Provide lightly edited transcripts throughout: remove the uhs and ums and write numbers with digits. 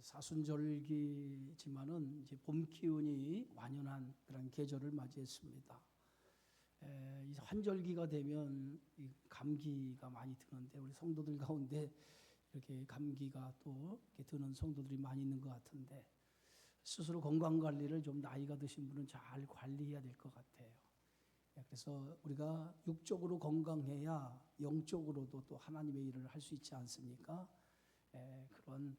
사순절기지만은 이제 봄 기운이 완연한 그런 계절을 맞이했습니다. 이 환절기가 되면 이 감기가 많이 드는데 우리 성도들 가운데 이렇게 감기가 또 이렇게 드는 성도들이 많이 있는 것 같은데 스스로 건강 관리를 좀 나이가 드신 분은 잘 관리해야 될 것 같아요. 그래서 우리가 육적으로 건강해야 영적으로도 또 하나님의 일을 할 수 있지 않습니까? 그런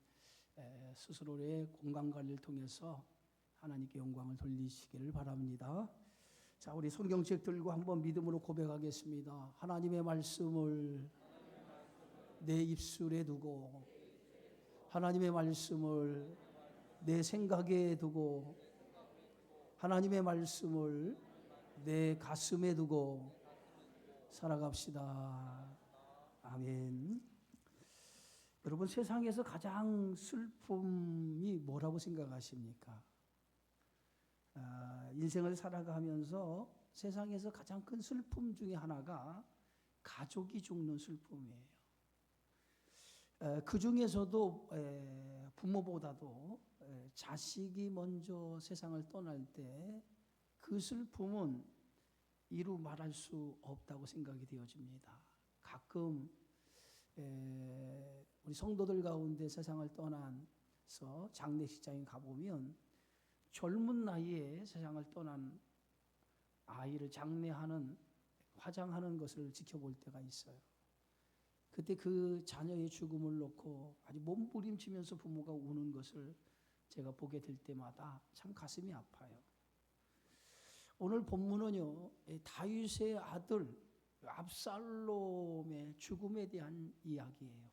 스스로의 건강 관리를 통해서 하나님께 영광을 돌리시기를 바랍니다. 자, 우리 성경책 들고 한번 믿음으로 고백하겠습니다. 하나님의 말씀을 내 입술에 두고 하나님의 말씀을 내 생각에 두고 하나님의 말씀을 내 가슴에 두고 살아갑시다. 아멘. 여러분, 세상에서 가장 슬픔이 뭐라고 생각하십니까? 인생을 살아가면서 세상에서 가장 큰 슬픔 중에 하나가 가족이 죽는 슬픔이에요. 그 중에서도 부모보다도 자식이 먼저 세상을 떠날 때 그 슬픔은 이루 말할 수 없다고 생각이 되어집니다. 가끔 우리 성도들 가운데 세상을 떠나서 장례식장에 가보면 젊은 나이에 세상을 떠난 아이를 장례하는 화장하는 것을 지켜볼 때가 있어요. 그때 그 자녀의 죽음을 놓고 아주 몸부림치면서 부모가 우는 것을 제가 보게 될 때마다 참 가슴이 아파요. 오늘 본문은요, 다윗의 아들 압살롬의 죽음에 대한 이야기예요.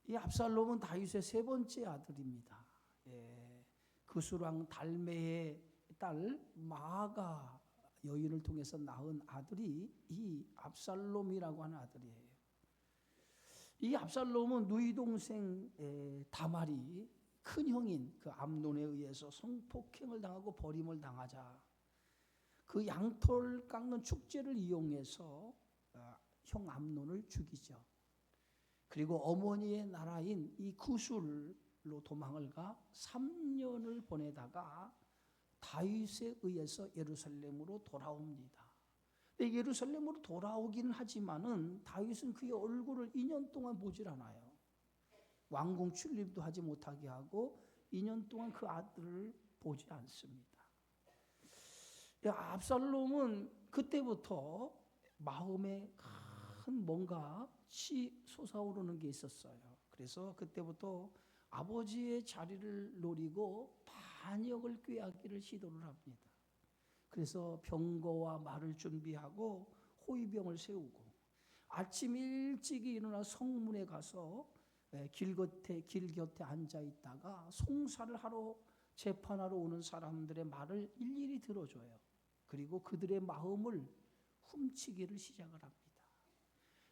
이 압살롬은 다윗의 세 번째 아들입니다. 그수랑 달메의 딸 마아가 여인을 통해서 낳은 아들이 이 압살롬이라고 하는 아들이에요. 이 압살롬은 누이 동생 다말이 큰 형인 그 암논에 의해서 성폭행을 당하고 버림을 당하자 그 양털 깎는 축제를 이용해서 형 암논을 죽이죠. 그리고 어머니의 나라인 이 구술로 도망을 가 3년을 보내다가 다윗에 의해서 예루살렘으로 돌아옵니다. 근데 예루살렘으로 돌아오긴 하지만은 다윗은 그의 얼굴을 2년 동안 보질 않아요. 왕궁 출입도 하지 못하게 하고 2년 동안 그 아들을 보지 않습니다. 압살롬은 그때부터 마음에 큰 뭔가 솟아오르는 게 있었어요. 그래서 그때부터 아버지의 자리를 노리고 반역을 꾀하기를 시도를 합니다. 그래서 병거와 말을 준비하고 호위병을 세우고 아침 일찍이 일어나 성문에 가서 길 곁에 앉아 있다가 송사를 하러 재판하러 오는 사람들의 말을 일일이 들어줘요. 그리고 그들의 마음을 훔치기를 시작을 합니다.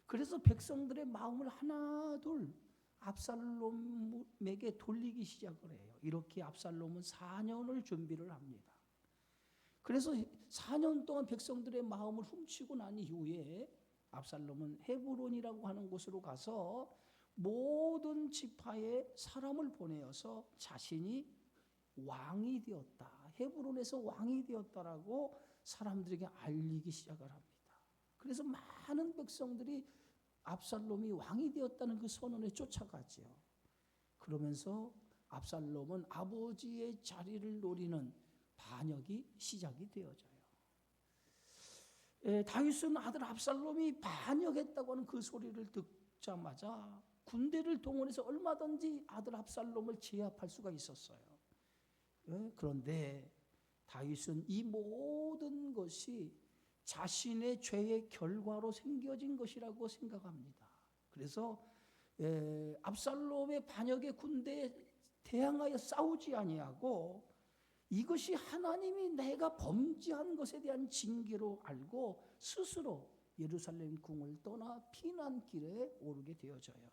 그래서 백성들의 마음을 하나둘 압살롬에게 돌리기 시작을 해요. 이렇게 압살롬은 4년을 준비를 합니다. 그래서 4년 동안 백성들의 마음을 훔치고 난 이후에 압살롬은 헤브론이라고 하는 곳으로 가서 모든 지파에 사람을 보내어서 자신이 왕이 되었다. 헤브론에서 왕이 되었다라고 사람들에게 알리기 시작을 합니다. 그래서 많은 백성들이 압살롬이 왕이 되었다는 그 선언에 쫓아가죠. 그러면서 압살롬은 아버지의 자리를 노리는 반역이 시작이 되어져요. 다윗은 아들 압살롬이 반역했다고 하는 그 소리를 듣자마자 군대를 동원해서 얼마든지 아들 압살롬을 제압할 수가 있었어요. 그런데 다윗은 이 모든 것이 자신의 죄의 결과로 생겨진 것이라고 생각합니다. 그래서 압살롬의 반역의 군대에 대항하여 싸우지 아니하고 이것이 하나님이 내가 범죄한 것에 대한 징계로 알고 스스로 예루살렘 궁을 떠나 피난길에 오르게 되어져요.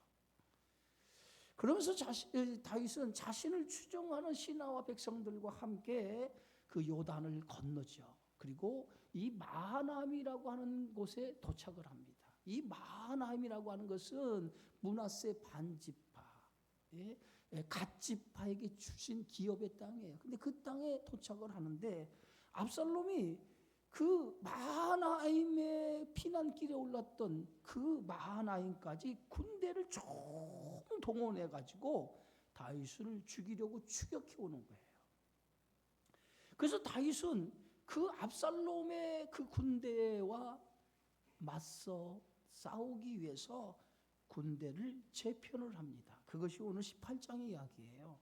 그러면서 다윗은 자신을 추종하는 신하와 백성들과 함께 그 요단을 건너죠. 그리고 이 마하나임이라고 하는 곳에 도착을 합니다. 이 마하나임이라고 하는 것은 므낫세 반지파, 갓지파에게 주신 기업의 땅이에요. 근데 그 땅에 도착을 하는데 압살롬이 그 마하나임의 피난길에 올랐던 그 마하나임까지 군대를 총 동원해 가지고 다윗을 죽이려고 추격해 오는 거예요. 그래서 다윗은 그 압살롬의 그 군대와 맞서 싸우기 위해서 군대를 재편을 합니다. 그것이 오늘 18장의 이야기예요.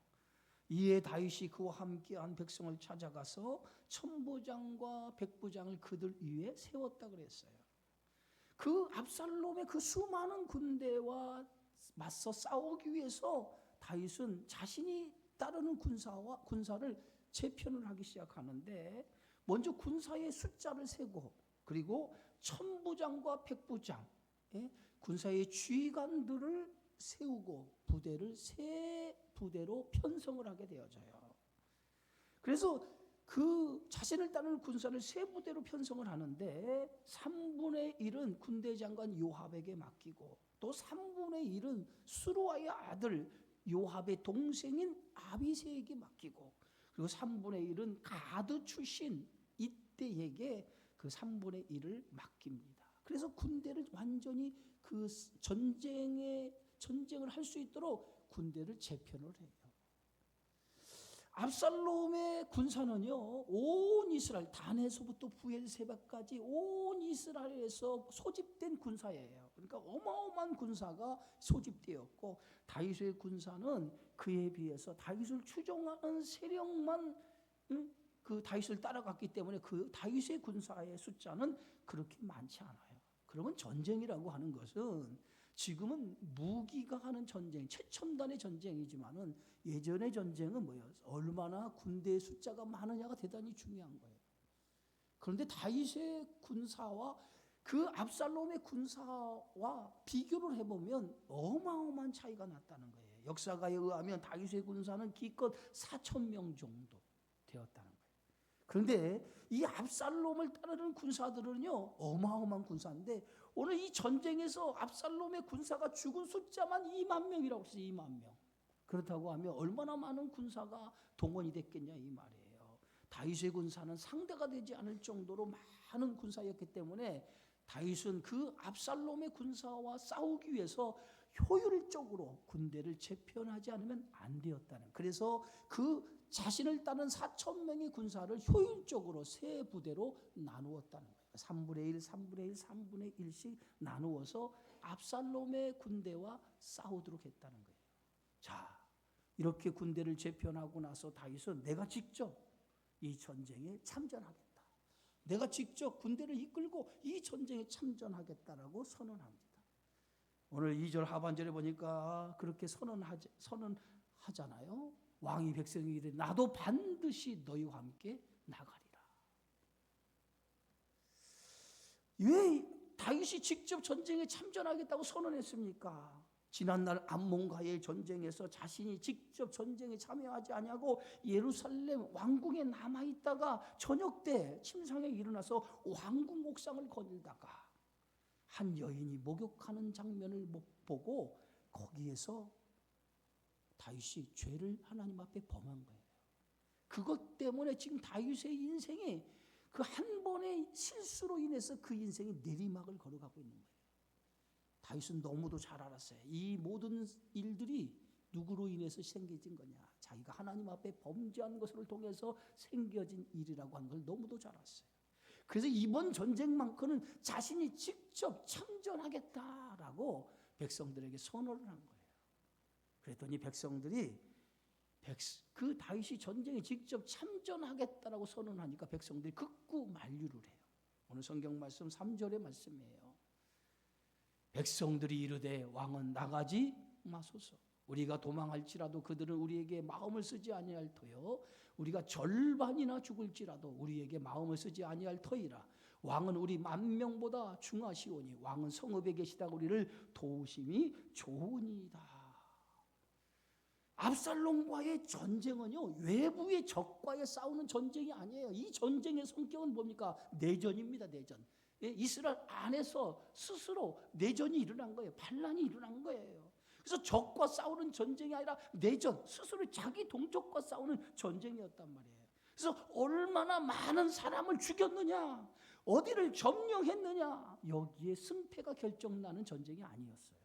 이에 다윗이 그와 함께한 백성을 찾아가서 천부장과 백부장을 그들 위에 세웠다 그랬어요. 그 압살롬의 그 수많은 군대와 맞서 싸우기 위해서 다윗은 자신이 따르는 군사를 재편을 하기 시작하는데, 먼저 군사의 숫자를 세고, 그리고 천부장과 백부장, 군사의 지휘관들을 세우고 부대를 세 부대로 편성을 하게 되어져요. 그래서 그 자신을 따르는 군사를 세 부대로 편성을 하는데 3분의 1은 군대 장관 요압에게 맡기고, 또 3분의 1은 수루아의 아들 요압의 동생인 아비새에게 맡기고, 그리고 3분의 1은 가드 출신 이때에게 그 3분의 1을 맡깁니다. 그래서 군대를 완전히 그 전쟁을 할 수 있도록 군대를 재편을 해요. 압살롬의 군사는요, 온 이스라엘, 단에서부터 부엘세바까지 온 이스라엘에서 소집된 군사예요. 그러니까 어마어마한 군사가 소집되었고, 다윗의 군사는 그에 비해서 다윗을 추종하는 세력만 그 다윗을 따라갔기 때문에 그 다윗의 군사의 숫자는 그렇게 많지 않아요. 그러면 전쟁이라고 하는 것은 지금은 무기가 하는 전쟁, 최첨단의 전쟁이지만은 예전의 전쟁은 뭐예요? 얼마나 군대의 숫자가 많으냐가 대단히 중요한 거예요. 그런데 다윗의 군사와 그 압살롬의 군사와 비교를 해보면 어마어마한 차이가 났다는 거예요. 역사가에 의하면 다윗의 군사는 기껏 4,000명 정도 되었다는 거예요. 그런데 이 압살롬을 따르는 군사들은요, 어마어마한 군사인데 오늘 이 전쟁에서 압살롬의 군사가 죽은 숫자만 2만 명이라고 했어요. 2만 명. 그렇다고 하면 얼마나 많은 군사가 동원이 됐겠냐 이 말이에요. 다윗의 군사는 상대가 되지 않을 정도로 많은 군사였기 때문에 다윗은 그 압살롬의 군사와 싸우기 위해서 효율적으로 군대를 재편하지 않으면 안 되었다는, 그래서 그 자신을 따른 4,000명의 군사를 효율적으로 세 부대로 나누었다는 거예요. 3분의 1, 3분의 1, 3분의 1씩 나누어서 압살롬의 군대와 싸우도록 했다는 거예요. 자, 이렇게 군대를 재편하고 나서 다윗은 내가 직접 이 전쟁에 참전하겠다, 내가 직접 군대를 이끌고 이 전쟁에 참전하겠다라고 선언합니다. 오늘 2절 하반절에 보니까 그렇게 선언하잖아요. 왕이 백성에게 이르되 나도 반드시 너희와 함께 나가리라. 왜 다윗이 직접 전쟁에 참전하겠다고 선언했습니까? 지난날 암몬과의 전쟁에서 자신이 직접 전쟁에 참여하지 아니하고 예루살렘 왕궁에 남아있다가 저녁 때 침상에 일어나서 왕궁 옥상을 거닐다가 한 여인이 목욕하는 장면을 보고 거기에서 다윗이 죄를 하나님 앞에 범한 거예요. 그것 때문에 지금 다윗의 인생이 그 한 번의 실수로 인해서 그 인생이 내리막을 걸어가고 있는 거예요. 다윗은 너무도 잘 알았어요. 이 모든 일들이 누구로 인해서 생겨진 거냐, 자기가 하나님 앞에 범죄한 것을 통해서 생겨진 일이라고 하는 걸 너무도 잘 알았어요. 그래서 이번 전쟁만큼은 자신이 직접 참전하겠다라고 백성들에게 선언을 한 거예요. 그랬더니 백성들이 그 다윗이 전쟁에 직접 참전하겠다라고 선언하니까 백성들이 극구 만류를 해요. 오늘 성경 말씀 3절의 말씀이에요. 백성들이 이르되 왕은 나가지 마소서. 우리가 도망할지라도 그들은 우리에게 마음을 쓰지 아니할 터요. 우리가 절반이나 죽을지라도 우리에게 마음을 쓰지 아니할 터이라. 왕은 우리 10,000명보다 중하시오니 왕은 성읍에 계시다가 우리를 도우심이 좋으니이다. 압살롬과의 전쟁은요, 외부의 적과의 싸우는 전쟁이 아니에요. 이 전쟁의 성격은 뭡니까? 내전입니다. 내전. 이스라엘 안에서 스스로 내전이 일어난 거예요. 반란이 일어난 거예요. 그래서 적과 싸우는 전쟁이 아니라 내전, 스스로 자기 동족과 싸우는 전쟁이었단 말이에요. 그래서 얼마나 많은 사람을 죽였느냐, 어디를 점령했느냐, 여기에 승패가 결정나는 전쟁이 아니었어요.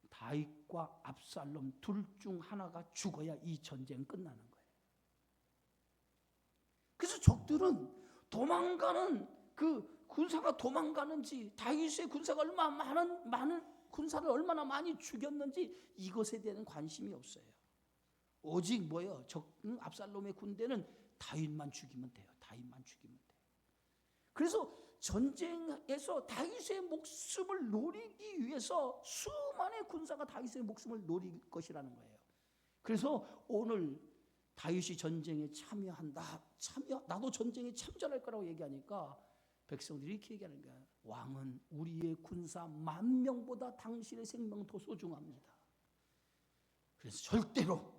다윗과 압살롬 둘 중 하나가 죽어야 이 전쟁 끝나는 거예요. 그래서 적들은 도망가는 그 군사가 도망가는지, 다윗의 군사가 얼마나 많은 군사를 얼마나 많이 죽였는지 이것에 대한 관심이 없어요. 오직 뭐예요? 압살롬의 군대는 다윗만 죽이면 돼요. 다윗만 죽이면 돼요. 그래서 전쟁에서 다윗의 목숨을 노리기 위해서 수많은 군사가 다윗의 목숨을 노릴 것이라는 거예요. 그래서 오늘 다윗이 전쟁에 참여한다. 나도 전쟁에 참전할 거라고 얘기하니까 백성들이 이렇게 얘기하는 거야. 왕은 우리의 군사 10,000명보다 당신의 생명 더 소중합니다. 그래서 절대로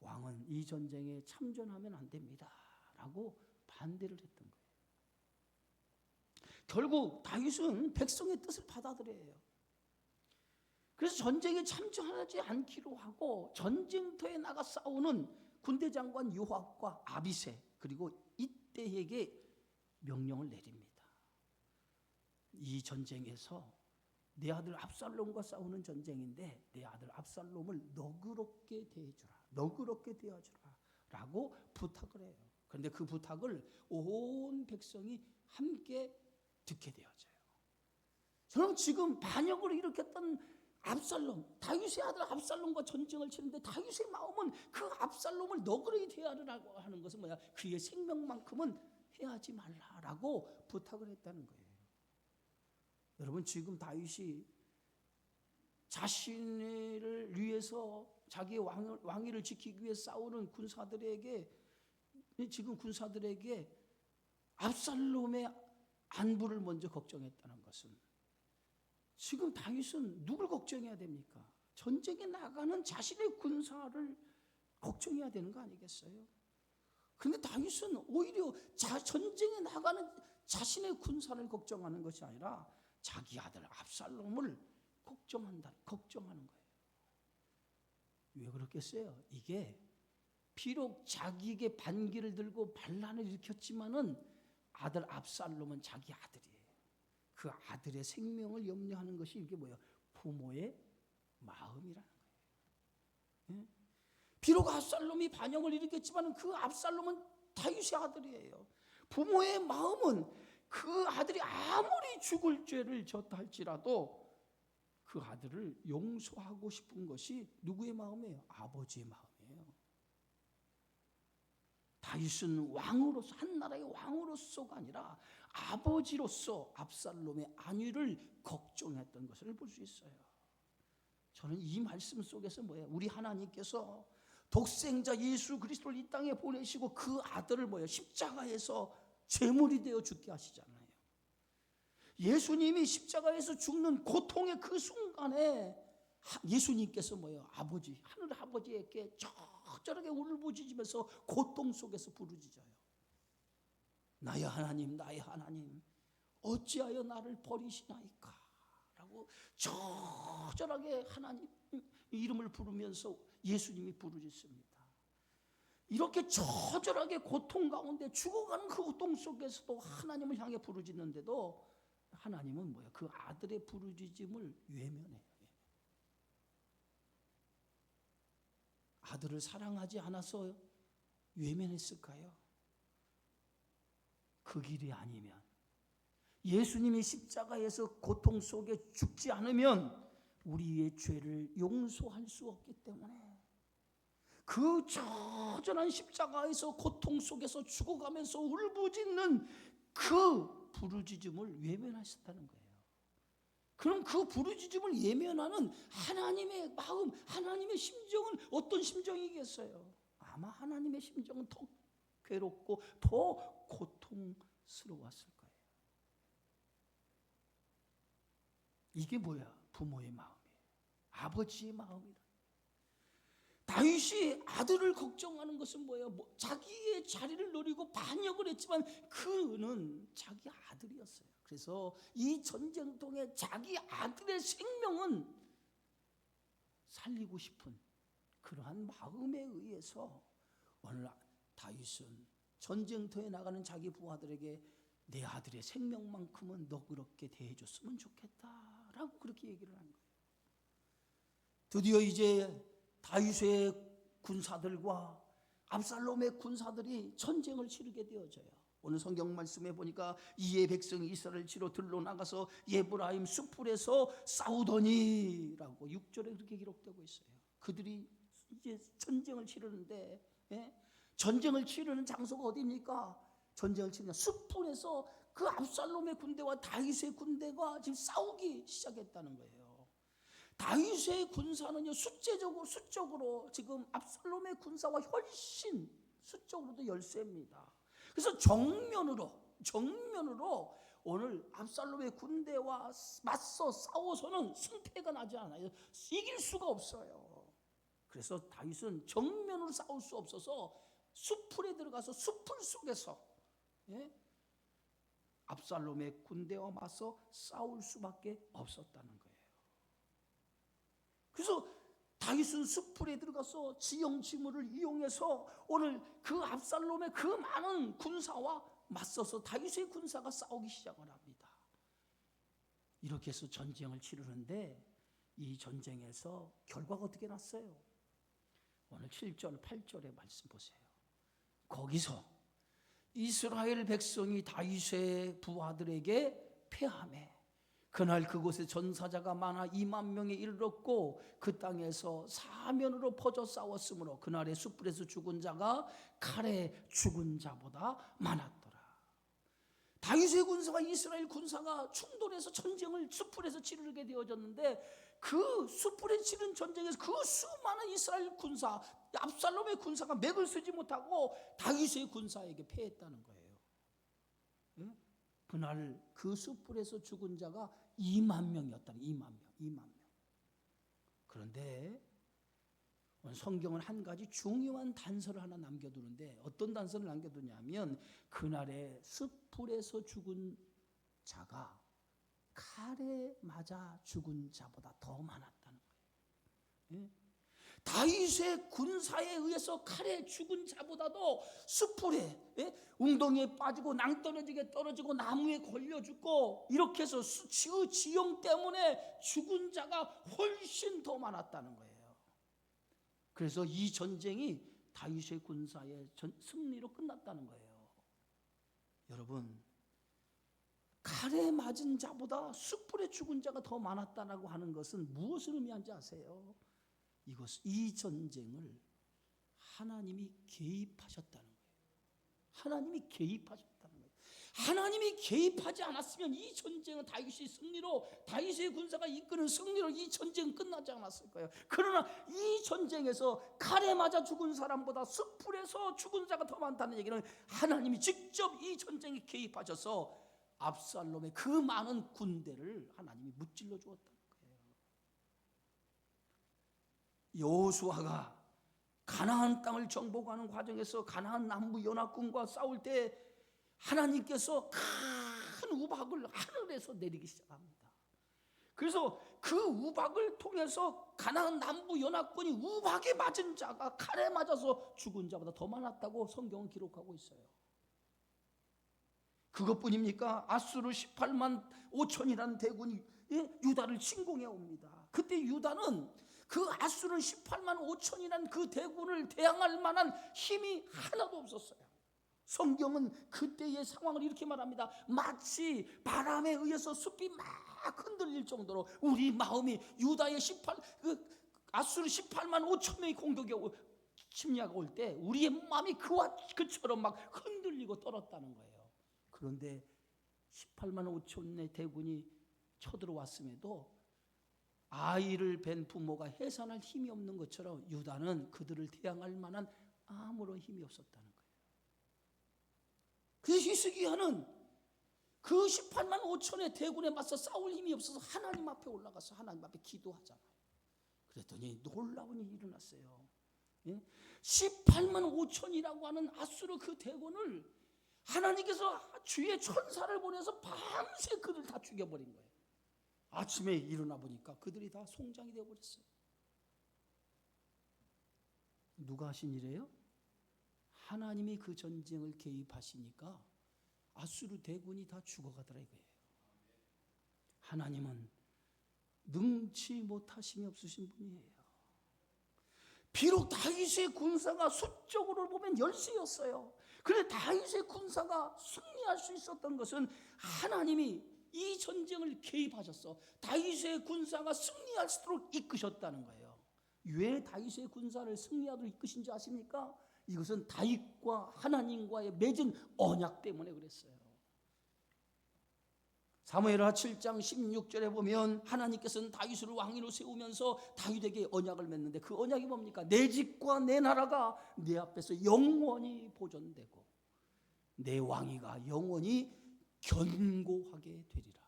왕은 이 전쟁에 참전하면 안 됩니다. 라고 반대를 했던 거예요. 결국 다윗은 백성의 뜻을 받아들여요. 그래서 전쟁에 참전하지 않기로 하고 전쟁터에 나가 싸우는 군대 장관 요압과 아비새 그리고 이때에게 명령을 내립니다. 이 전쟁에서 내 아들 압살롬과 싸우는 전쟁인데 내 아들 압살롬을 너그럽게 대해주라. 너그럽게 대해주라. 라고 부탁을 해요. 그런데 그 부탁을 온 백성이 함께 듣게 되어져요. 저는 지금 반역을 일으켰던 압살롬, 다윗의 아들 압살롬과 전쟁을 치는데 다윗의 마음은 그 압살롬을 너그러이 대하라고 하는 것은 뭐야? 그의 생명만큼은 해하지 말라라고 부탁을 했다는 거예요. 여러분, 지금 다윗이 자신을 위해서 자기의 왕위를 지키기 위해 싸우는 군사들에게 압살롬의 안부를 먼저 걱정했다는 것은 지금 다윗은 누굴 걱정해야 됩니까? 전쟁에 나가는 자신의 군사를 걱정해야 되는 거 아니겠어요? 그런데 다윗은 오히려 전쟁에 나가는 자신의 군사를 걱정하는 것이 아니라 자기 아들 압살롬을 걱정하는 거예요. 왜 그렇겠어요? 이게 비록 자기에게 반기를 들고 반란을 일으켰지만은 아들 압살롬은 자기 아들이에요. 그 아들의 생명을 염려하는 것이 이게 뭐예요? 부모의 마음이라는 거예요. 비록 압살롬이 반역을 일으켰지만 그 압살롬은 다윗의 아들이에요. 부모의 마음은 그 아들이 아무리 죽을 죄를 졌다 할지라도 그 아들을 용서하고 싶은 것이 누구의 마음이에요? 아버지의 마음이에요. 다윗은 왕으로서, 한 나라의 왕으로서가 아니라 아버지로서 압살롬의 안위를 걱정했던 것을 볼 수 있어요. 저는 이 말씀 속에서 뭐예요? 우리 하나님께서 독생자 예수 그리스도를 이 땅에 보내시고 그 아들을 십자가에서 제물이 되어 죽게 하시잖아요. 예수님이 십자가에서 죽는 고통의 그 순간에 예수님께서 아버지, 하늘 아버지에게 적절하게 울부짖으면서 고통 속에서 부르짖어요. 나의 하나님, 나의 하나님, 어찌하여 나를 버리시나이까? 라고 적절하게 하나님 이름을 부르면서 예수님이 부르짖습니다. 이렇게 처절하게 고통 가운데 죽어가는 그 고통 속에서도 하나님을 향해 부르짖는데도 하나님은 그 아들의 부르짖음을 외면해요. 아들을 사랑하지 않아서 외면했을까요? 그 길이 아니면, 예수님이 십자가에서 고통 속에 죽지 않으면 우리의 죄를 용서할 수 없기 때문에 그 처절한 십자가에서 고통 속에서 죽어가면서 울부짖는 그 부르짖음을 외면하셨다는 거예요. 그럼 그 부르짖음을 외면하는 하나님의 마음, 하나님의 심정은 어떤 심정이겠어요? 아마 하나님의 심정은 더 괴롭고 더 고통스러웠을 거예요. 이게 뭐야? 부모의 마음이에요. 아버지의 마음이라. 다윗이 아들을 걱정하는 것은 뭐예요? 자기의 자리를 노리고 반역을 했지만 그는 자기 아들이었어요. 그래서 이 전쟁통에 자기 아들의 생명은 살리고 싶은 그러한 마음에 의해서 오늘 다윗은 전쟁터에 나가는 자기 부하들에게 내 아들의 생명만큼은 너 그렇게 대해줬으면 좋겠다라고 그렇게 얘기를 한 거예요. 드디어 이제 다윗의 군사들과 압살롬의 군사들이 전쟁을 치르게 되어져요. 오늘 성경 말씀에 보니까 이에 백성이 이스라엘 치러 들러 나가서 예브라임 숲풀에서 싸우더니라고 6절에 그렇게 기록되고 있어요. 그들이 이제 전쟁을 치르는데, 전쟁을 치르는 장소가 어디입니까? 전쟁을 치르는 숲풀에서 그 압살롬의 군대와 다윗의 군대가 지금 싸우기 시작했다는 거예요. 다윗의 군사는요, 수적으로 지금 압살롬의 군사와 훨씬 수적으로도 열세입니다. 그래서 정면으로 오늘 압살롬의 군대와 맞서 싸워서는 승패가 나지 않아요. 이길 수가 없어요. 그래서 다윗은 정면으로 싸울 수 없어서 숲풀에 들어가서 숲풀 속에서 압살롬의 군대와 맞서 싸울 수밖에 없었다는 거예요. 그래서 다윗은 숲풀에 들어가서 지형지물을 이용해서 오늘 그 압살롬의 그 많은 군사와 맞서서 다윗의 군사가 싸우기 시작을 합니다. 이렇게 해서 전쟁을 치르는데 이 전쟁에서 결과가 어떻게 났어요? 오늘 7절 8절의 말씀 보세요. 거기서 이스라엘 백성이 다윗의 부하들에게 패하매 그날 그곳에 전사자가 많아 2만 명에 이르렀고 그 땅에서 사면으로 퍼져 싸웠으므로 그날의 숯불에서 죽은 자가 칼에 죽은 자보다 많았더라. 다윗의 군사와 이스라엘 군사가 충돌해서 전쟁을 숯불에서 치르게 되어졌는데 그 숯불에 치른 전쟁에서 그 수많은 이스라엘 군사, 압살롬의 군사가 맥을 쓰지 못하고 다윗의 군사에게 패했다는 거예요. 그날 그 숯불에서 죽은 자가 2만 명이었다는 2만 명. 그런데 성경은 한 가지 중요한 단서를 하나 남겨두는데 어떤 단서를 남겨두냐면 그날의 숯불에서 죽은 자가 칼에 맞아 죽은 자보다 더 많았다는 거예요. 다윗의 군사에 의해서 칼에 죽은 자보다도 숯불에 웅덩이에 빠지고 낭떠러지게 떨어지고 나무에 걸려 죽고 이렇게 해서 지형 때문에 죽은 자가 훨씬 더 많았다는 거예요. 그래서 이 전쟁이 다윗의 군사의 승리로 끝났다는 거예요. 여러분, 칼에 맞은 자보다 숯불에 죽은 자가 더 많았다라고 하는 것은 무엇을 의미하는지 아세요? 이 전쟁을 하나님이 개입하셨다는 거예요. 하나님이 개입하셨다는 거예요. 하나님이 개입하지 않았으면 이 전쟁은 다윗의 승리로, 다윗의 군사가 이끄는 승리로 이 전쟁은 끝나지 않았을 거예요. 그러나 이 전쟁에서 칼에 맞아 죽은 사람보다 숯불에서 죽은 자가 더 많다는 얘기는 하나님이 직접 이 전쟁에 개입하셔서 압살롬의 그 많은 군대를 하나님이 무찔러 주었다. 여호수아가 가나안 땅을 정복하는 과정에서 가나안 남부 연합군과 싸울 때 하나님께서 큰 우박을 하늘에서 내리기 시작합니다. 그래서 그 우박을 통해서 가나안 남부 연합군이 우박에 맞은 자가 칼에 맞아서 죽은 자보다 더 많았다고 성경은 기록하고 있어요. 그것뿐입니까? 아수르 18만 5천이라는 대군이 유다를 침공해 옵니다. 그때 유다는 그 아수르 18만 5천이라는 그 대군을 대항할 만한 힘이 하나도 없었어요. 성경은 그때의 상황을 이렇게 말합니다. 마치 바람에 의해서 숲이 막 흔들릴 정도로 우리 마음이 유다의 아수르 18만 5천 명이 공격에 침략 올 때 우리의 마음이 그처럼 막 흔들리고 떨었다는 거예요. 그런데 18만 5천의 대군이 쳐들어왔음에도 아이를 뵌 부모가 해산할 힘이 없는 것처럼 유다는 그들을 대항할 만한 아무런 힘이 없었다는 거예요. 그래서 히스기야는 그 18만 5천의 대군에 맞서 싸울 힘이 없어서 하나님 앞에 올라가서 하나님 앞에 기도하잖아요. 그랬더니 놀라운 일이 일어났어요. 18만 5천이라고 하는 아수르 그 대군을 하나님께서 주의 천사를 보내서 밤새 그들 다 죽여버린 거예요. 아침에 일어나 보니까 그들이 다 송장이 되어버렸어요. 누가 하신 일이에요? 하나님이 그 전쟁을 개입하시니까 아수르 대군이 다 죽어가더라 이거예요. 하나님은 능치 못하심이 없으신 분이에요. 비록 다윗의 군사가 수적으로 보면 열세였어요. 그런데 다윗의 군사가 승리할 수 있었던 것은 하나님이 이 전쟁을 개입하셨어. 다윗의 군사가 승리할 수 있도록 이끄셨다는 거예요. 왜 다윗의 군사를 승리하도록 이끄신지 아십니까? 이것은 다윗과 하나님과의 맺은 언약 때문에 그랬어요. 사무엘하 7장 16절에 보면 하나님께서는 다윗을 왕으로 세우면서 다윗에게 언약을 맺는데 그 언약이 뭡니까? 내 집과 내 나라가 내 앞에서 영원히 보존되고 내 왕위가 영원히 견고하게 되리라.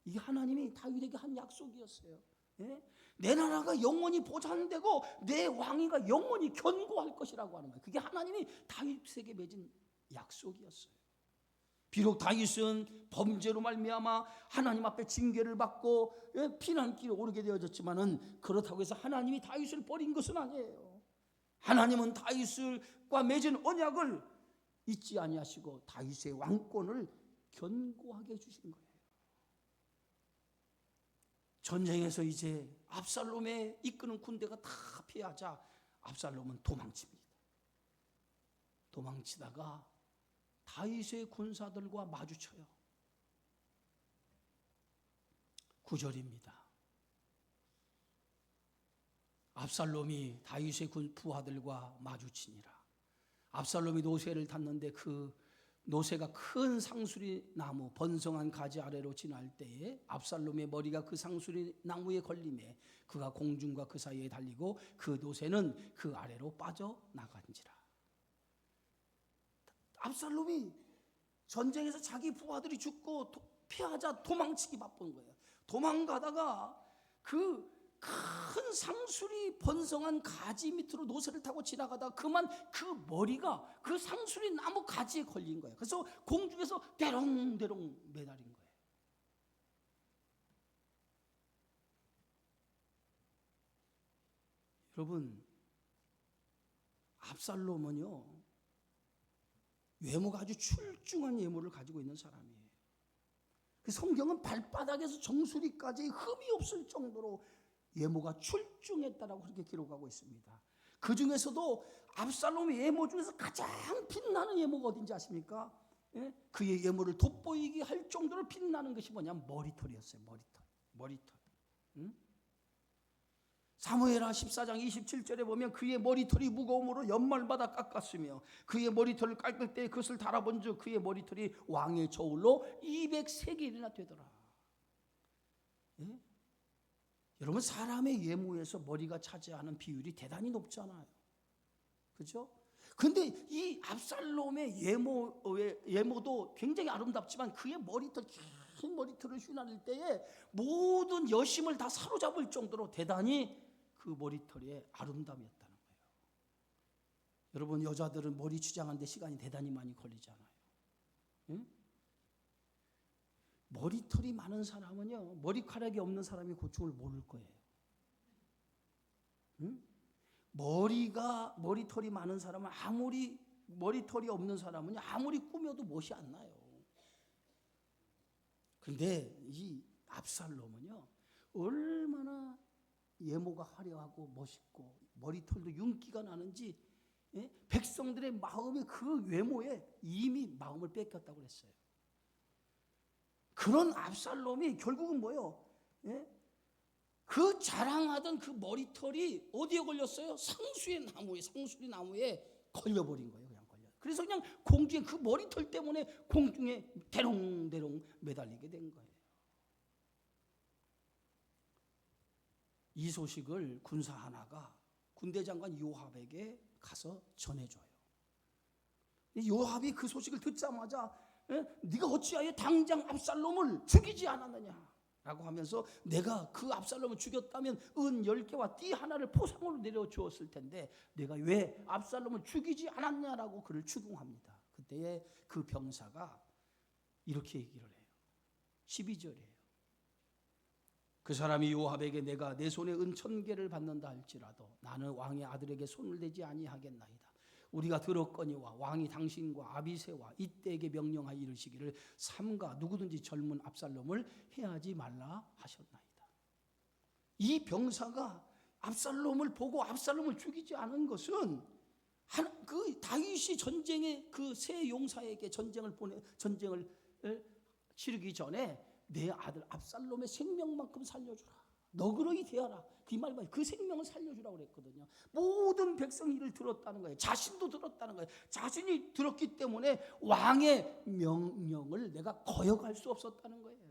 이게 하나님이 다윗에게 한 약속이었어요. 예? 내 나라가 영원히 보존되고 내 왕위가 영원히 견고할 것이라고 하는 거예요. 그게 하나님이 다윗에게 맺은 약속이었어요. 비록 다윗은 범죄로 말미암아 하나님 앞에 징계를 받고 피난길에 오르게 되어졌지만은 그렇다고 해서 하나님이 다윗을 버린 것은 아니에요. 하나님은 다윗과 맺은 언약을 잊지 아니하시고 다윗의 왕권을 견고하게 해주신 거예요. 전쟁에서 이제 압살롬의 이끄는 군대가 다 피하자 압살롬은 도망칩니다. 도망치다가 다윗의 군사들과 마주쳐요. 9절입니다. 압살롬이 다윗의 부하들과 마주치니라. 압살롬이 노새를 탔는데 그 노새가 큰 상수리 나무 번성한 가지 아래로 지날 때에 압살롬의 머리가 그 상수리 나무에 걸림에 그가 공중과 그 사이에 달리고 그 노새는 그 아래로 빠져나간지라. 압살롬이 전쟁에서 자기 부하들이 죽고 피하자 도망치기 바쁜 거예요. 도망가다가 그 큰 상수리 번성한 가지 밑으로 노새를 타고 지나가다가 그만 그 머리가 그 상수리 나무 가지에 걸린 거예요. 그래서 공중에서 대롱대롱 매달린 거예요. 여러분, 압살롬은요 외모가 아주 출중한 외모를 가지고 있는 사람이에요. 그 성경은 발바닥에서 정수리까지 흠이 없을 정도로 외모가 출중했다라고 그렇게 기록하고 있습니다. 그 중에서도 압살롬의 외모 중에서 가장 빛나는 외모가 어딘지 아십니까? 예? 그의 외모를 돋보이게 할 정도로 빛나는 것이 뭐냐면 머리털이었어요. 머리털. 응? 사무엘하 14장 27절에 보면 그의 머리털이 무거움으로 연말마다 깎았으며 그의 머리털을 깎을 때 그것을 달아본즉 그의 머리털이 왕의 저울로 200세겔이나 되더라. 예? 여러분, 사람의 외모에서 머리가 차지하는 비율이 대단히 높잖아요. 그렇죠? 근데 이 압살롬의 외모도 굉장히 아름답지만 그의 머리털, 긴 머리털을 휘날릴 때에 모든 여심을 다 사로잡을 정도로 대단히 그 머리털의 아름다움이었다는 거예요. 여러분, 여자들은 머리 치장하는데 시간이 대단히 많이 걸리잖아요. 응? 머리털이 많은 사람은요 머리카락이 없는 사람이 고충을 모를 거예요. 응? 머리털이 많은 사람은 아무리 머리털이 없는 사람은 아무리 꾸며도 멋이 안 나요. 그런데 이 압살롬은요 얼마나 외모가 화려하고 멋있고 머리털도 윤기가 나는지 백성들의 마음이 그 외모에 이미 마음을 뺏겼다고 그랬어요. 그런 압살롬이 결국은 뭐예요? 그 자랑하던 그 머리털이 어디에 걸렸어요? 상수리 나무에 걸려버린 거예요. 그래서 그냥 공중에 그 머리털 때문에 공중에 대롱대롱 매달리게 된 거예요. 이 소식을 군사 하나가 군대 장관 요압에게 가서 전해줘요. 요압이 그 소식을 듣자마자 네가 어찌하여 당장 압살롬을 죽이지 않았느냐라고 하면서 내가 그 압살롬을 죽였다면 은 10개와 띠 하나를 포상으로 내려주었을 텐데 내가 왜 압살롬을 죽이지 않았냐라고 그를 추궁합니다. 때에 그 병사가 이렇게 얘기를 해요. 12절이에요. 그 사람이 요압에게 내가 내 손에 은 1000개를 받는다 할지라도 나는 왕의 아들에게 손을 대지 아니하겠나이다. 우리가 들었거니와 왕이 당신과 아비새와 이때에게 명령하여 이르시기를 삼가 누구든지 젊은 압살롬을 해하지 말라 하셨나이다. 이 병사가 압살롬을 보고 압살롬을 죽이지 않은 것은 그 다윗이 전쟁에 그 세 용사에게 전쟁을 치르기 전에 내 아들 압살롬의 생명만큼 살려주라. 너그러이 대하라. 그 말만 그 생명을 살려주라고 그랬거든요. 모든 백성이 이를 들었다는 거예요. 자신도 들었다는 거예요. 자신이 들었기 때문에 왕의 명령을 내가 거역할 수 없었다는 거예요.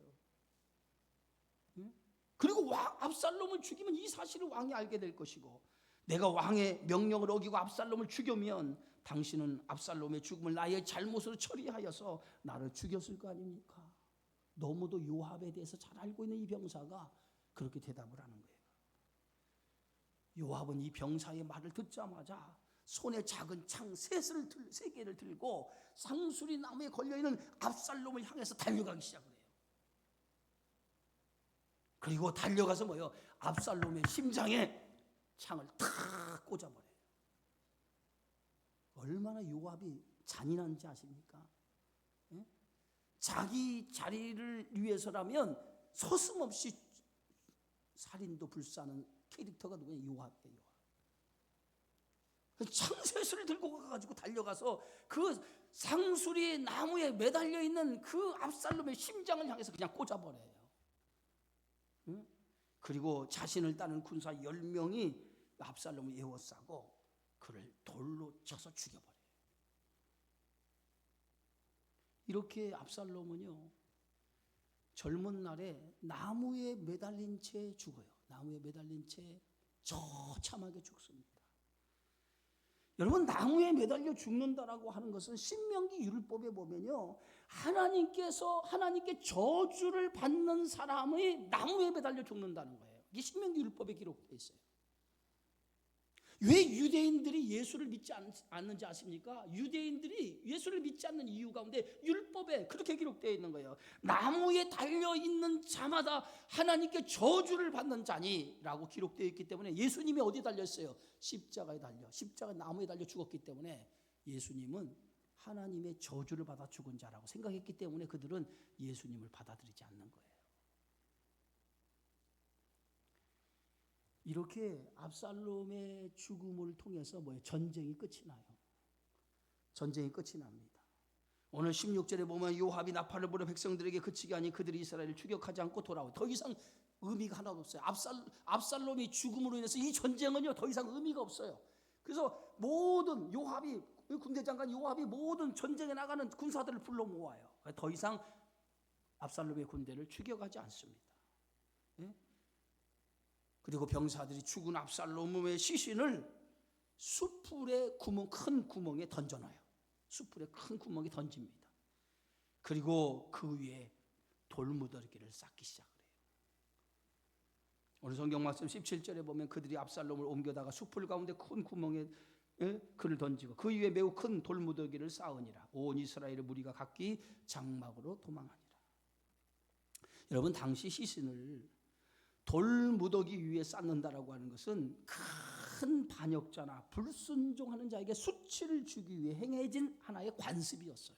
그리고 압살롬을 죽이면 이 사실을 왕이 알게 될 것이고, 내가 왕의 명령을 어기고 압살롬을 죽이면 당신은 압살롬의 죽음을 나의 잘못으로 처리하여서 나를 죽였을 거 아닙니까? 너무도 요압에 대해서 잘 알고 있는 이 병사가 그렇게 대답을 하는 거예요. 요압은 이 병사의 말을 듣자마자 손에 작은 창 3개를 들고 상수리 나무에 걸려있는 압살롬을 향해서 달려가기 시작을 해요. 그리고 달려가서 압살롬의 심장에 창을 탁 꽂아버려요. 얼마나 요압이 잔인한지 아십니까? 자기 자리를 위해서라면 서슴없이 살인도 불사하는 캐릭터가 누구냐? 요압이에요. 창셋을 들고 가가지고 달려가서 그 상수리 나무에 매달려 있는 그 압살롬의 심장을 향해서 그냥 꽂아버려요. 그리고 자신을 따르는 군사 10명이 압살롬을 에워싸고 그를 돌로 쳐서 죽여버려요. 이렇게 압살롬은요, 젊은 날에 나무에 매달린 채 죽어요. 나무에 매달린 채 처참하게 죽습니다. 여러분, 나무에 매달려 죽는다라고 하는 것은 신명기 율법에 보면요, 하나님께 저주를 받는 사람의 나무에 매달려 죽는다는 거예요. 이게 신명기 율법에 기록되어 있어요. 왜 유대인들이 예수를 믿지 않는지 아십니까? 유대인들이 예수를 믿지 않는 이유 가운데 율법에 그렇게 기록되어 있는 거예요. 나무에 달려있는 자마다 하나님께 저주를 받는 자니라고 기록되어 있기 때문에 예수님이 어디 달렸어요? 십자가에 나무에 달려 죽었기 때문에 예수님은 하나님의 저주를 받아 죽은 자라고 생각했기 때문에 그들은 예수님을 받아들이지 않는 거예요. 이렇게 압살롬의 죽음을 통해서 전쟁이 끝이 나요. 전쟁이 끝이 납니다. 오늘 16절에 보면 요압이 나팔을 불어 백성들에게 그치게 하니 그들이 이스라엘을 추격하지 않고 돌아오고, 더 이상 의미가 하나도 없어요. 압살롬이 죽음으로 인해서 이 전쟁은요 더 이상 의미가 없어요. 그래서 모든 요압이, 군대장관 요압이 모든 전쟁에 나가는 군사들을 불러 모아요. 더 이상 압살롬의 군대를 추격하지 않습니다. 예? 그리고 병사들이 죽은 압살롬의 시신을 수풀의 큰 구멍에 던져놔요. 수풀의 큰 구멍에 던집니다. 그리고 그 위에 돌무더기를 쌓기 시작을 해요. 오늘 성경 말씀 17절에 보면 그들이 압살롬을 옮겨다가 수풀 가운데 큰 구멍에 그를 던지고 그 위에 매우 큰 돌무더기를 쌓으니라. 온 이스라엘의 무리가 각기 장막으로 도망하니라. 여러분, 당시 시신을 돌무더기 위에 쌓는다라고 하는 것은 큰 반역자나 불순종하는 자에게 수치를 주기 위해 행해진 하나의 관습이었어요.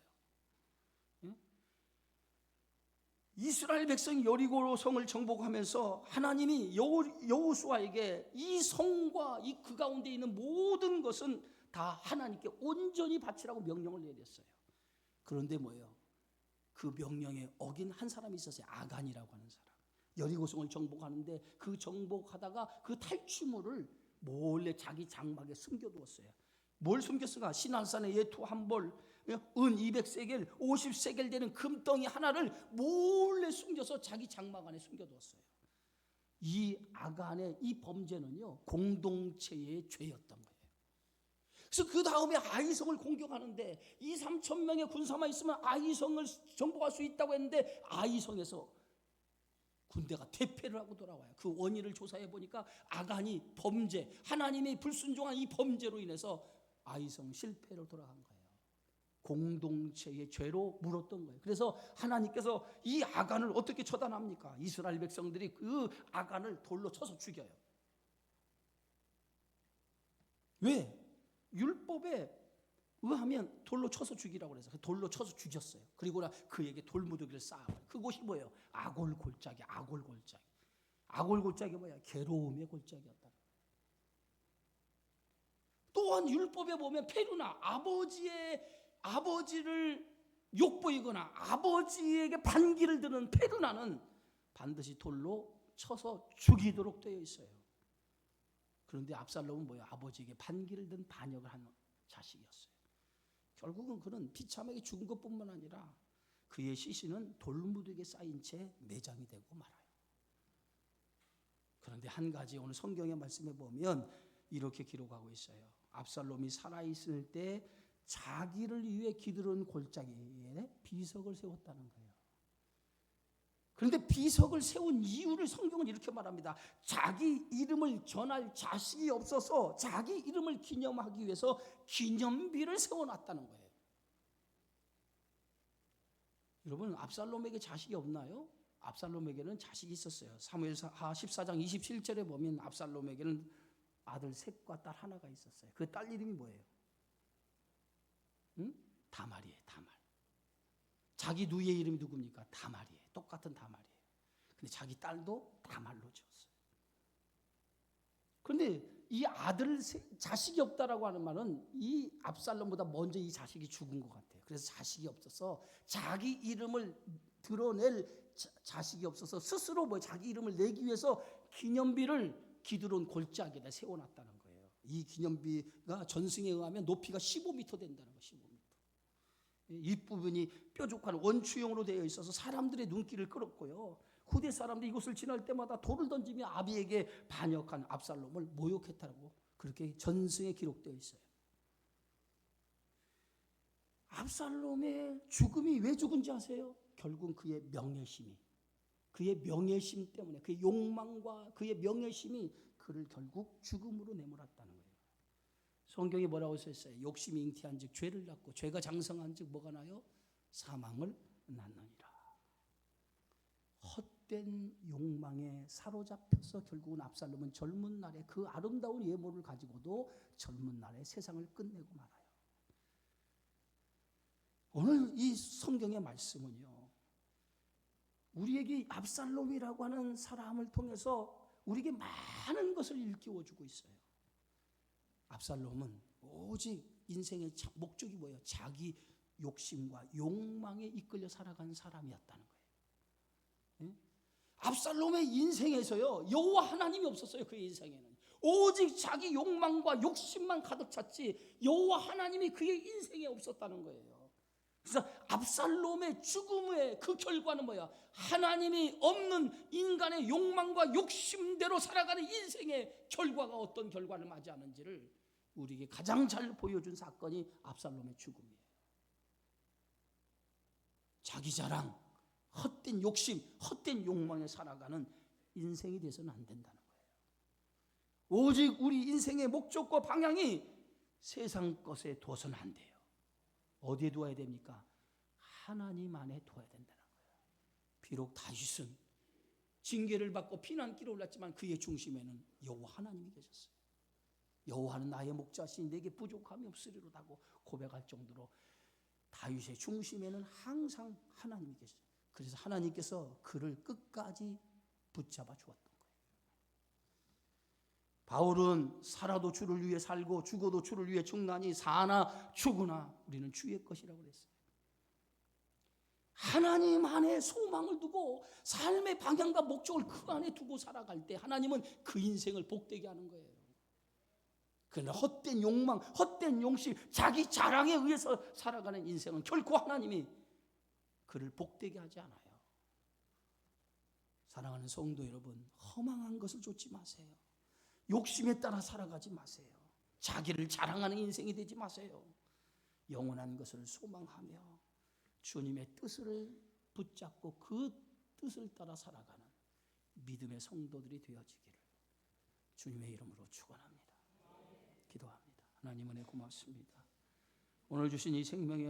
이스라엘 백성이 여리고 성을 정복하면서 하나님이 여호수아에게 이 성과 그 가운데 있는 모든 것은 다 하나님께 온전히 바치라고 명령을 내렸어요. 그런데 그 명령에 어긴 한 사람이 있었어요. 아간이라고 하는 사람. 여리고성을 정복하는데 그 정복하다가 그 탈취물을 몰래 자기 장막에 숨겨두었어요. 뭘 숨겼을까? 시날산의 예투 한 벌, 은 200세겔, 50세겔 되는 금덩이 하나를 몰래 숨겨서 자기 장막 안에 숨겨두었어요. 이 아간의 이 범죄는요 공동체의 죄였던 거예요. 그래서 그 다음에 아이성을 공격하는데 2-3천 명의 군사만 있으면 아이성을 정복할 수 있다고 했는데 아이성에서 군대가 퇴폐를 하고 돌아와요. 그 원인을 조사해 보니까 아간이 범죄, 하나님의 불순종한 이 범죄로 인해서 아이성 실패로 돌아간 거예요. 공동체의 죄로 물었던 거예요. 그래서 하나님께서 이 아간을 어떻게 처단합니까? 이스라엘 백성들이 그 아간을 돌로 쳐서 죽여요. 왜? 율법에 의하면 돌로 쳐서 죽이라고 그래서 돌로 쳐서 죽였어요. 그리고 그에게 돌무더기를 쌓아요. 그곳이 뭐예요? 아골 골짜기, 아골 골짜기. 아골 골짜기 뭐야? 괴로움의 골짜기였다. 또한 율법에 보면 페루나 아버지를 욕보이거나 아버지에게 반기를 드는 페루나는 반드시 돌로 쳐서 죽이도록 되어 있어요. 그런데 압살롬은 뭐야? 아버지에게 반기를 든 반역을 한 자식이었어요. 결국은 그는 비참하게 죽은 것뿐만 아니라 그의 시신은 돌무더기에 쌓인 채 매장이 되고 말아요. 그런데 한 가지 오늘 성경의 말씀에 보면 이렇게 기록하고 있어요. 압살롬이 살아있을 때 자기를 위해 기드론 골짜기에 비석을 세웠다는 거예요. 그런데 비석을 세운 이유를 성경은 이렇게 말합니다. 자기 이름을 전할 자식이 없어서 자기 이름을 기념하기 위해서 기념비를 세워놨다는 거예요. 여러분, 압살롬에게 자식이 없나요? 압살롬에게는 자식이 있었어요. 사무엘하 14장 27절에 보면 압살롬에게는 아들 셋과 딸 하나가 있었어요. 그 딸 이름이 뭐예요? 다말이에요. 다말. 자기 누이의 이름이 누굽니까? 다말이에요. 똑같은 다말이에요. 근데 자기 딸도 다말로 지었어요. 그런데 이 자식이 없다라고 하는 말은 이 압살롬보다 먼저 이 자식이 죽은 것 같아요. 그래서 자식이 없어서 자기 이름을 드러낼 자식이 없어서 스스로 자기 이름을 내기 위해서 기념비를 기드론 골짜기에다 세워놨다는 거예요. 이 기념비가 전승에 의하면 높이가 15m 된다는 거예요. 15m. 윗부분이 뾰족한 원추형으로 되어 있어서 사람들의 눈길을 끌었고요. 후대 사람들이 이곳을 지날 때마다 돌을 던지며 아비에게 반역한 압살롬을 모욕했다고 그렇게 전승에 기록되어 있어요. 압살롬의 죽음이 왜 죽은지 아세요? 결국 그의 명예심 때문에 그의 욕망과 그의 명예심이 그를 결국 죽음으로 내몰았다는 거예요. 성경에 뭐라고 써있어요? 욕심이 잉태한 즉 죄를 낳고 죄가 장성한 즉 뭐가 나요? 사망을 낳느니라. 헛된 욕망에 사로잡혀서 결국은 압살롬은 젊은 날에 그 아름다운 예모를 가지고도 젊은 날에 세상을 끝내고 말아요. 오늘 이 성경의 말씀은요, 우리에게 압살롬이라고 하는 사람을 통해서 우리에게 많은 것을 일깨워주고 있어요. 압살롬은 오직 인생의 목적이 뭐예요? 자기 욕심과 욕망에 이끌려 살아간 사람이었다는 거예요. 압살롬의 인생에서요, 여호와 하나님이 없었어요. 그의 인생에는 오직 자기 욕망과 욕심만 가득 찼지 여호와 하나님이 그의 인생에 없었다는 거예요. 그래서 압살롬의 죽음의 그 결과는 뭐야? 하나님이 없는 인간의 욕망과 욕심대로 살아가는 인생의 결과가 어떤 결과를 맞이하는지를 우리에게 가장 잘 보여준 사건이 압살롬의 죽음이에요. 자기 자랑, 헛된 욕심, 헛된 욕망에 살아가는 인생이 돼서는 안 된다는 거예요. 오직 우리 인생의 목적과 방향이 세상 것에 둬서는 안 돼요. 어디에 두어야 됩니까? 하나님 안에 두어야 된다는 거예요. 비록 다윗은 징계를 받고 피난길에 올랐지만 그의 중심에는 여호와 하나님이 계셨어요. 여호와는 나의 목자시니 내게 부족함이 없으리로다고 고백할 정도로 다윗의 중심에는 항상 하나님이 계셨어요. 그래서 하나님께서 그를 끝까지 붙잡아 주었던 거예요. 바울은 살아도 주를 위해 살고 죽어도 주를 위해 죽나니 사나 죽으나 우리는 주의 것이라고 그랬어요. 하나님 안에 소망을 두고 삶의 방향과 목적을 그 안에 두고 살아갈 때 하나님은 그 인생을 복되게 하는 거예요. 그러나 헛된 욕망, 헛된 욕심, 자기 자랑에 의해서 살아가는 인생은 결코 하나님이 그를 복되게 하지 않아요. 사랑하는 성도 여러분, 허망한 것을 좇지 마세요. 욕심에 따라 살아가지 마세요. 자기를 자랑하는 인생이 되지 마세요. 영원한 것을 소망하며 주님의 뜻을 붙잡고 그 뜻을 따라 살아가는 믿음의 성도들이 되어지기를 주님의 이름으로 축원합니다. 기도합니다. 하나님 은혜 고맙습니다. 오늘 주신 이 생명의